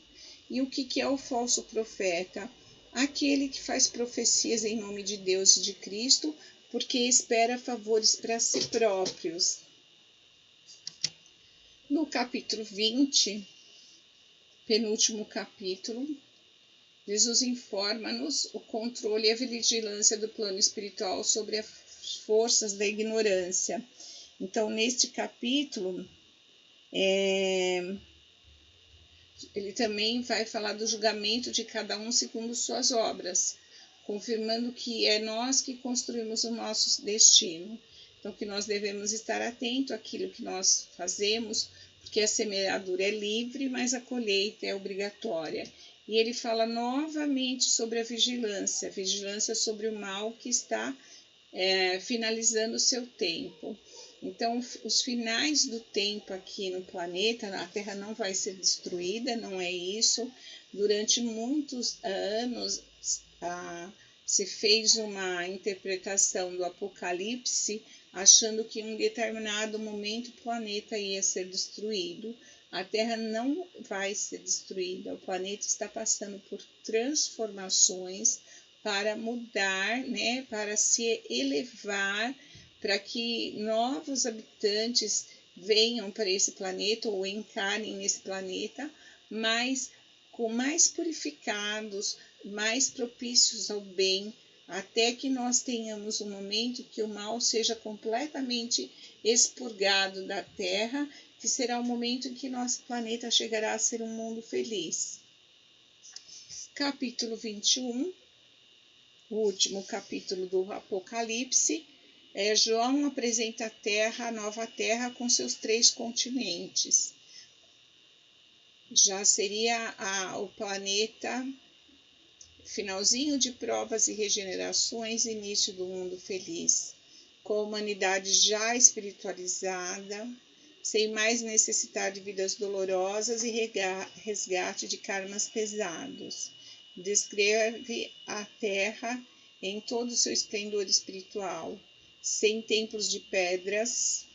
E o que é o falso profeta? Aquele que faz profecias em nome de Deus e de Cristo, porque espera favores para si próprios. No capítulo 20, penúltimo capítulo, Jesus informa-nos o controle e a vigilância do plano espiritual sobre as forças da ignorância. Então, neste capítulo, ele também vai falar do julgamento de cada um segundo suas obras, confirmando que é nós que construímos o nosso destino. Então, que nós devemos estar atentos àquilo que nós fazemos, porque a semeadura é livre, mas a colheita é obrigatória. E ele fala novamente sobre a vigilância sobre o mal que está finalizando o seu tempo. Então, os finais do tempo aqui no planeta, a Terra não vai ser destruída, não é isso. Durante muitos anos, se fez uma interpretação do Apocalipse, achando que em um determinado momento o planeta ia ser destruído. A Terra não vai ser destruída, o planeta está passando por transformações para mudar, para se elevar, para que novos habitantes venham para esse planeta ou encarnem nesse planeta, mas mais purificados, mais propícios ao bem, até que nós tenhamos um momento que o mal seja completamente expurgado da Terra, que será o momento em que nosso planeta chegará a ser um mundo feliz. Capítulo 21, o último capítulo do Apocalipse, João apresenta a Terra, a nova Terra, com seus 3 continentes. Já seria o planeta, finalzinho de provas e regenerações, início do mundo feliz, com a humanidade já espiritualizada, sem mais necessitar de vidas dolorosas e resgate de karmas pesados. Descreve a Terra em todo o seu esplendor espiritual, sem templos de pedras.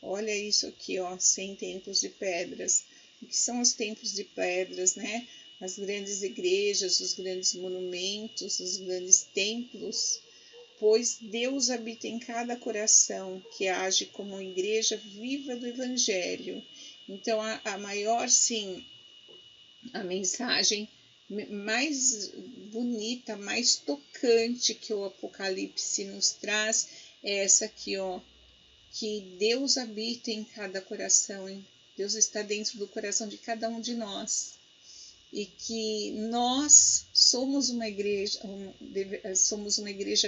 Olha isso aqui, sem templos de pedras. O que são os templos de pedras, né? As grandes igrejas, os grandes monumentos, os grandes templos, pois Deus habita em cada coração que age como igreja viva do Evangelho. Então, a maior, sim, a mensagem mais bonita, mais tocante que o Apocalipse nos traz é essa aqui, que Deus habita em cada coração, hein? Deus está dentro do coração de cada um de nós. E que nós somos uma igreja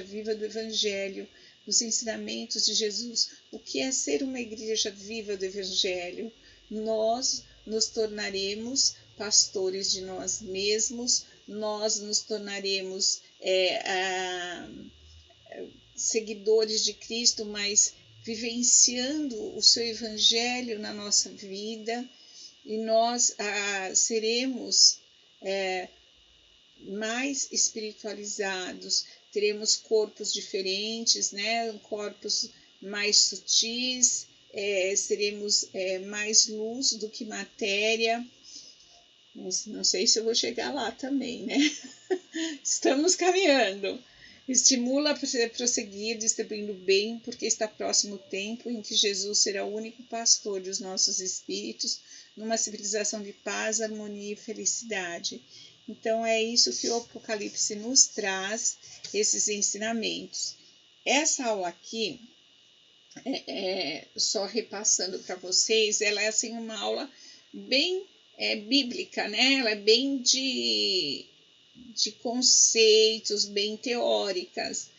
viva do Evangelho, dos ensinamentos de Jesus. O que é ser uma igreja viva do Evangelho? Nós nos tornaremos pastores de nós mesmos, nós nos tornaremos seguidores de Cristo, mas vivenciando o seu Evangelho na nossa vida, e nós seremos mais espiritualizados, teremos corpos diferentes, né? Corpos mais sutis, seremos mais luz do que matéria. Não sei se eu vou chegar lá também, né? Estamos caminhando. Estimula a prosseguir distribuindo bem, porque está próximo o tempo em que Jesus será o único pastor dos nossos espíritos, numa civilização de paz, harmonia e felicidade. Então é isso que o Apocalipse nos traz, esses ensinamentos. Essa aula aqui, só repassando para vocês, ela é assim uma aula bem bíblica, né? Ela é bem de conceitos, bem teóricas.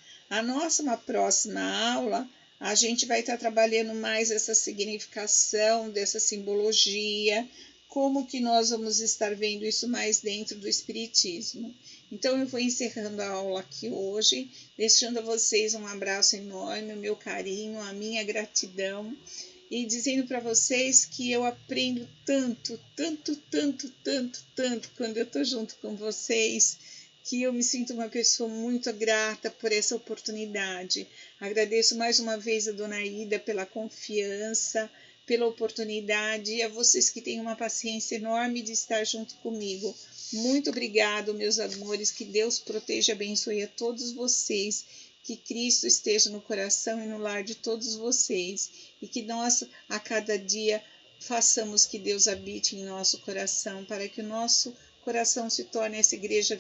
Uma próxima aula, a gente vai estar trabalhando mais essa significação dessa simbologia, como que nós vamos estar vendo isso mais dentro do Espiritismo. Então, eu vou encerrando a aula aqui hoje, deixando a vocês um abraço enorme, o meu carinho, a minha gratidão, e dizendo para vocês que eu aprendo tanto quando eu estou junto com vocês, que eu me sinto uma pessoa muito grata por essa oportunidade. Agradeço mais uma vez a Dona Ida pela confiança, pela oportunidade, e a vocês que têm uma paciência enorme de estar junto comigo. Muito obrigado, meus amores, que Deus proteja e abençoe a todos vocês, que Cristo esteja no coração e no lar de todos vocês, e que nós, a cada dia, façamos que Deus habite em nosso coração, para que o nosso coração se torne essa igreja